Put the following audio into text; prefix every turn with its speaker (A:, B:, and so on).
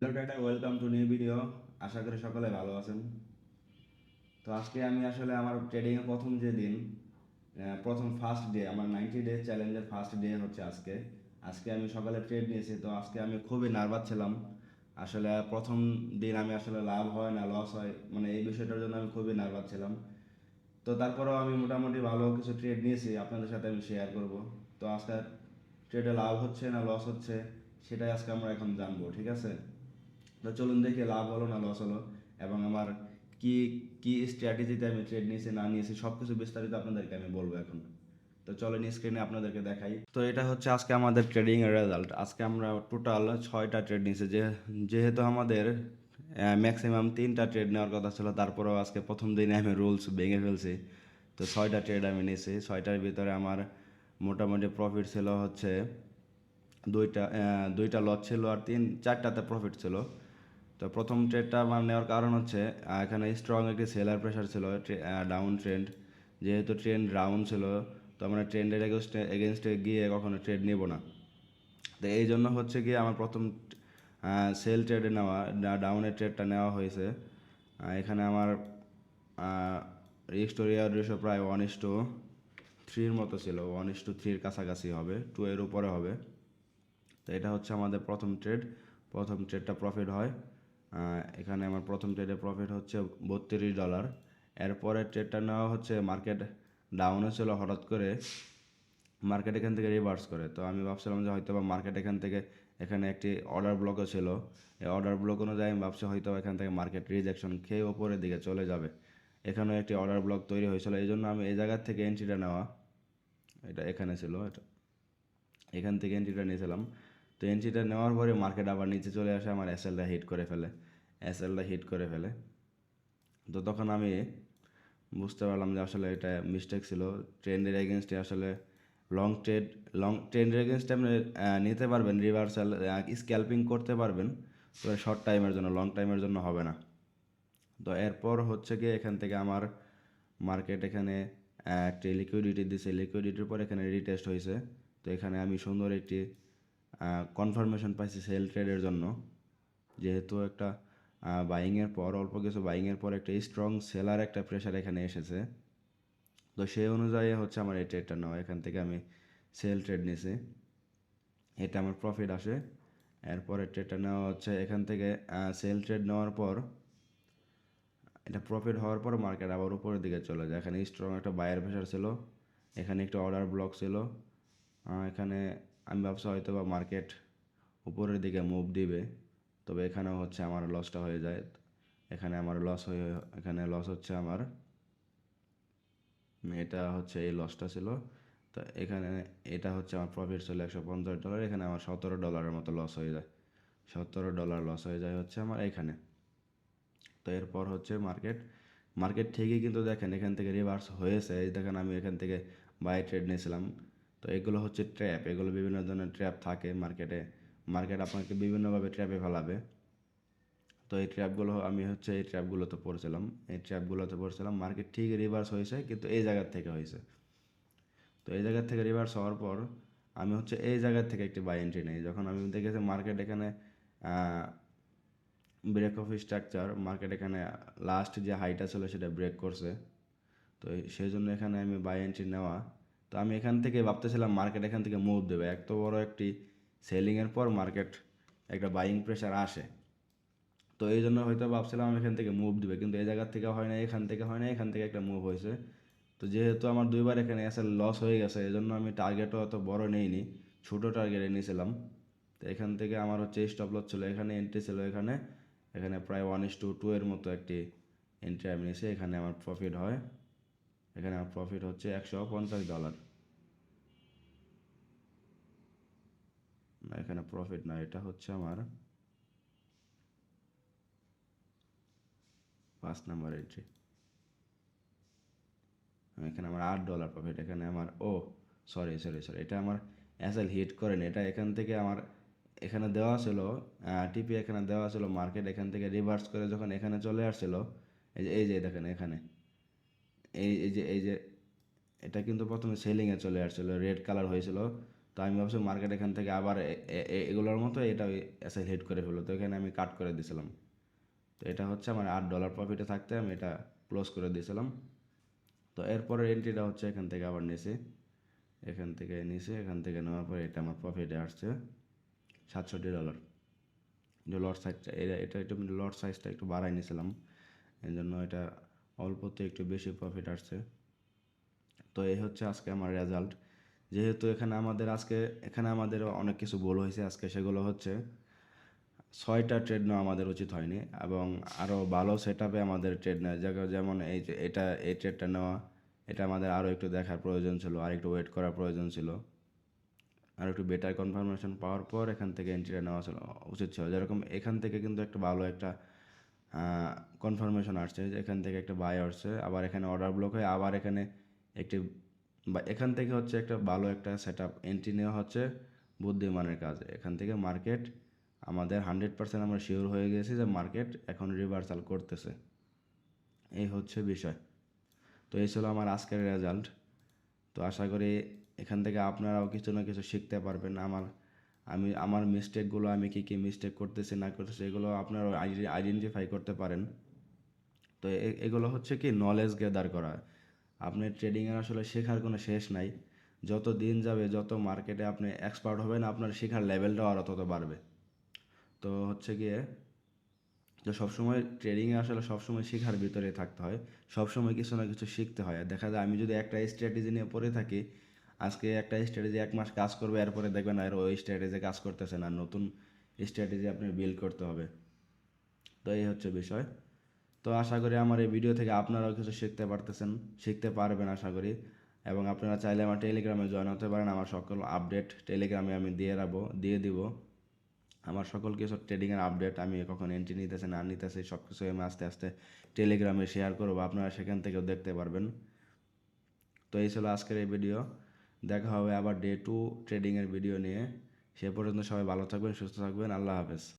A: Hello টাটা, welcome to new video. আশা করি সকলে ভালো আছেন। তো আজকে আমি আসলে আমার ট্রেডিংয়ের প্রথম যে দিন, প্রথম ফার্স্ট ডে, আমার 90 ডে চ্যালেঞ্জের ফার্স্ট ডে হচ্ছে আজকে। আজকে আমি সকালে ট্রেড নিয়েছি, তো আজকে আমি খুবই নার্ভাস ছিলাম। আসলে প্রথম দিন আমি আসলে লাভ হয় না লস হয়, মানে এই বিষয়টার জন্য আমি খুবই নার্ভাস ছিলাম। তো তারপরেও আমি মোটামুটি ভালো কিছু ট্রেড নিয়েছি, আপনাদের সাথে আমি শেয়ার করব। তো আজকে ট্রেডে লাভ হচ্ছে না লস হচ্ছে, সেটাই আজকে আমরা এখন জানবো, ঠিক আছে? তো চলুন দেখি লাভ হলো না লস হলো, এবং আমার কি কি স্ট্র্যাটেজিতে আমি ট্রেড নিয়েছি না নিয়েছি সব কিছু বিস্তারিত আপনাদেরকে আমি বলবো এখন। তো চলেন স্ক্রিনে আপনাদেরকে দেখাই। তো এটা হচ্ছে আজকে আমাদের ট্রেডিং এর রেজাল্ট। আজকে আমরা টোটাল 6টা ট্রেড নিয়েছি, যেহেতু আমাদের ম্যাক্সিমাম 3টা ট্রেড নেওয়ার কথা ছিল, তারপরেও আজকে প্রথম দিনে আমি রুলস ভেঙে ফেলছি। তো 6টা ট্রেড আমি নিয়েছি, 6টার ভিতরে আমার মোটামুটি প্রফিট ছিল হচ্ছে দুইটা লট ছিল, আর 4টাতে প্রফিট ছিল। তো প্রথম ট্রেডটা আমার নেওয়ার কারণ হচ্ছে এখানে স্ট্রং একটি সেলার প্রেশার ছিল, ডাউন ট্রেন্ড। যেহেতু ট্রেন্ড ডাউন ছিল, তো আমরা ট্রেন্ডের এগেনস্টে গিয়ে কখনো ট্রেড নিব না। তো এই জন্য হচ্ছে গিয়ে আমার প্রথম সেল ট্রেডে নেওয়া, ডাউনের ট্রেডটা নেওয়া হয়েছে। এখানে আমার রিস্ক টু রিওয়ার্ড রেশিও প্রায় 1:3 মতো ছিল, 1:3 কাছাকাছি হবে, 2 এর উপরে হবে। তো এটা হচ্ছে আমাদের প্রথম ট্রেড। প্রথম ট্রেডটা প্রফিট হয়। এখানে আমার প্রথম ট্রেডে প্রফিট হচ্ছে $32। এরপরের ট্রেডটা নেওয়া হচ্ছে মার্কেট ডাউনে ছিল, হঠাৎ করে মার্কেট এখান থেকে রিভার্স করে। তো আমি ভাবছিলাম যে হয়তো বা মার্কেট এখান থেকে, এখানে একটি অর্ডার ব্লকও ছিল, এই অর্ডার ব্লক অনুযায়ী আমি ভাবছি হয়তো এখান থেকে মার্কেট রিজেকশন খেয়ে ওপরের দিকে চলে যাবে। এখানেও একটি অর্ডার ব্লক তৈরি হয়েছিল, এই জন্য আমি এই জায়গার থেকে এন্ট্রিটা নেওয়া। এটা এখানে ছিল, এটা এখান থেকে এন্ট্রিটা নিয়েছিলাম। তো এন্ট্রিটা নেওয়ার পরে মার্কেট আবার নিচে চলে আসে, আমার এসএলটা হিট করে ফেলে। তো তখন আমি বুঝতে পারলাম যে আসলে এটা মিস্টেক ছিল। ট্রেন্ডের এগেনস্টে আসলে লং ট্রেন্ডের এগেনস্টে আপনি নিতে পারবেন রিভার্সাল, স্ক্যাল্পিং করতে পারবেন, তবে শর্ট টাইমের জন্য, লং টাইমের জন্য হবে না। তো এরপর হচ্ছে গিয়ে এখান থেকে আমার মার্কেট এখানে একটি লিকুইডিটি দিছে, লিকুইডিটির পর এখানে রিটেস্ট হয়েছে। তো এখানে আমি সুন্দর একটি কনফার্মেশন পাইছি সেল ট্রেডের জন্য। যেহেতু একটা বাইংয়ের পর, অল্প কিছু বাইংয়ের পর একটা স্ট্রং সেলার একটা প্রেশার এখানে এসেছে। তো সেই অনুযায়ী হচ্ছে আমার এই ট্রেডটা নেওয়া, এখান থেকে আমি সেল ট্রেড নিয়েছি, এটা আমার প্রফিট আসে। এরপরে ট্রেডটা নেওয়া হচ্ছে এখান থেকে, সেল ট্রেড নেওয়ার পর এটা প্রফিট হওয়ার পর মার্কেট আবার উপরের দিকে চলে যায়। এখানে স্ট্রং একটা বায়ার প্রেশার ছিল, এখানে একটা অর্ডার ব্লক ছিল। এখানে আমি ভাবছি হয়তো বা মার্কেট উপরের দিকে মুভ দিবে, তবে এখানেও হচ্ছে আমার লসটা হয়ে যায়। এখানে আমার লস হয়ে, এখানে লস হচ্ছে আমার, এটা হচ্ছে এই লসটা ছিল। তো এখানে এটা হচ্ছে আমার প্রফিট ছিল $150, এখানে আমার $17 মতো লস হয়ে যায়, $17 লস হয়ে যায় হচ্ছে আমার এখানে। তো এরপর হচ্ছে মার্কেট, ঠিকই কিন্তু দেখেন এখান থেকে রিভার্স হয়েছে, এই দেখেন আমি এখান থেকে বাই ট্রেড নিয়েছিলাম। তো এগুলো হচ্ছে ট্র্যাপ, এগুলো বিভিন্ন ধরনের ট্র্যাপ থাকে মার্কেটে, মার্কেট আপনাকে বিভিন্নভাবে ট্র্যাপে ফেলাবে। তো এই ট্র্যাপগুলো আমি হচ্ছে এই ট্র্যাপগুলোতে পড়ছিলাম, মার্কেট ঠিক রিভার্স হয়েছে, কিন্তু এই জায়গার থেকে হয়েছে। তো এই জায়গার থেকে রিভার্স হওয়ার পর আমি হচ্ছে এই জায়গার থেকে একটি বাই এন্ট্রি নেই, যখন আমি দেখেছি মার্কেট এখানে ব্রেক অফ স্ট্রাকচার, মার্কেট এখানে লাস্ট যে হাইটা ছিল সেটা ব্রেক করছে। তো সেই জন্য এখানে আমি বাই এন্ট্রি নেওয়া। তো আমি এখান থেকে ভাবতেছিলাম মার্কেট এখান থেকে মুভ দেবে, এত বড় একটি সেলিংয়ের পর মার্কেট একটা বাইং প্রেশার আসে। তো এই জন্য হয়তো ভাবছিলাম আমি এখান থেকে মুভ দিবে, কিন্তু এই জায়গার থেকে হয় না, এখান থেকে হয় না, এখান থেকে একটা মুভ হয়েছে। তো যেহেতু আমার দুইবার এখানে এসে লস হয়ে গেছে, এই জন্য আমি টার্গেটও অত বড় নেইনি, ছোটো টার্গেটে নিয়েছিলাম। তো এখান থেকে আমার হচ্ছে স্টপ লস ছিল, এখানে এন্ট্রি ছিল, এখানে এখানে প্রায় 1:2 এর মতো একটি এন্ট্রি আমি নিয়েছি। এখানে আমার প্রফিট হয়, এখানে আমার প্রফিট হচ্ছে $150। না, এখানে প্রফিট না, এটা হচ্ছে আমার 5 নাম্বার এন্ট্রি। এখানে আমার $8 প্রফিট, এখানে আমার, ও সরি সরি সরি, এটা আমার অ্যাসেল হিট করেনি, এটা এখান থেকে আমার এখানে দেওয়া ছিল, টিপি এখানে দেওয়া ছিল, মার্কেট এখান থেকে রিভার্স করে যখন এখানে চলে আসছিল, এই যে দেখেন এখানে, এই যে এটা কিন্তু প্রথমে সেলিংয়ে চলে আসছিলো, রেড কালার হয়েছিল। তো তো আমি ভাবছি মার্কেট এখান থেকে আবার এগুলোর মতো এটা এসে হিট করে ফেলো, তো এখানে আমি কাট করে দিয়েছিলাম। তো এটা হচ্ছে আমার $8 প্রফিটে থাকতে আমি এটা ক্লোজ করে দিয়েছিলাম। তো এরপরের এন্ট্রিটা হচ্ছে এখান থেকে আবার নিয়েছি, এখান থেকে নেওয়ার পরে এটা আমার প্রফিটে আসছে $67। যে লট সাইজটা এটা একটু লট সাইজটা একটু বাড়াই নিয়েছিলাম, এই জন্য এটা অল্পতে একটু বেশি প্রফিট আসছে। তো এই হচ্ছে আজকে আমার রেজাল্ট। যেহেতু এখানে আমাদের অনেক কিছু ভুল হয়েছে আজকে, সেগুলো হচ্ছে 6টা ট্রেড নেওয়া আমাদের উচিত হয়নি, এবং আরও ভালো সেট আপে আমাদের ট্রেড নেওয়া, যেমন এই যে এই ট্রেডটা নেওয়া, এটা আমাদের আরও একটু দেখার প্রয়োজন ছিল, আর একটু ওয়েট করার প্রয়োজন ছিল, আর একটু বেটার কনফার্মেশন পাওয়ার পর এখান থেকে এন্ট্রিটা নেওয়া উচিত ছিল। যেরকম এখান থেকে কিন্তু একটা ভালো একটা কনফার্মেশন আসছে যে এখান থেকে একটা বাই আসছে, আবার এখানে অর্ডার ব্লক হয়ে আবার এখানে একটি বা এখান থেকে হচ্ছে একটা ভালো একটা সেট আপ এন্ট্রি নেওয়া হচ্ছে বুদ্ধিমানের কাজ। এখান থেকে মার্কেট আমাদের 100% আমরা শিওর হয়ে গেছি যে মার্কেট এখন রিভার্সাল করতেছে। এই হচ্ছে বিষয়। তো এই ছিল আমার আজকের রেজাল্ট। তো আশা করি এখান থেকে আপনারাও কিছু না কিছু শিখতে পারবেন। আমার মিস্টেকগুলো, আমি কী মিস্টেক করতেছি না করতেছি, এগুলো আপনারাও আইডেন্টিফাই করতে পারেন। তো এগুলো হচ্ছে কি নলেজ গেদার করা। আপনি ট্রেডিংয়ের আসলে শেখার কোনো শেষ নাই। যত দিন যাবে, যত মার্কেটে আপনি এক্সপার্ট হবেন, আপনার শেখার লেভেলটাও আরও তত বাড়বে। তো হচ্ছে গিয়ে তো সবসময় ট্রেডিংয়ে আসলে সবসময় শেখার ভিতরে থাকতে হয়, সবসময় কিছু না কিছু শিখতে হয়। আর দেখা যায় আমি যদি একটা স্ট্র্যাটেজি নিয়ে পড়ে থাকি, আজকে একটা স্ট্র্যাটেজি 1 মাস কাজ করবে, এরপরে দেখবেন আর ওই স্ট্র্যাটেজি কাজ করতেছে না, নতুন স্ট্র্যাটেজি আপনার বিল্ড করতে হবে। তো এই হচ্ছে বিষয়। তো আশা করি আমার এই ভিডিও থেকে আপনারাও কিছু শিখতে পারবেন আশা করি। এবং আপনারা চাইলে আমার টেলিগ্রামে জয়েন হতে পারেন, আমার সকল আপডেট টেলিগ্রামে আমি দিয়ে দিব। আমার সকল কিছু ট্রেডিংয়ের আপডেট, আমি কখন এন্ট্রি নিতেছি না নিতেছি সব কিছু আমি আস্তে আস্তে টেলিগ্রামে শেয়ার করবো, আপনারা সেখান থেকেও দেখতে পারবেন। তো এই ছিল আজকের এই ভিডিও। দেখা হবে আবার ডে 2 ট্রেডিংয়ের ভিডিও নিয়ে। সে পর্যন্ত সবাই ভালো থাকবেন, সুস্থ থাকবেন। আল্লাহ হাফেজ।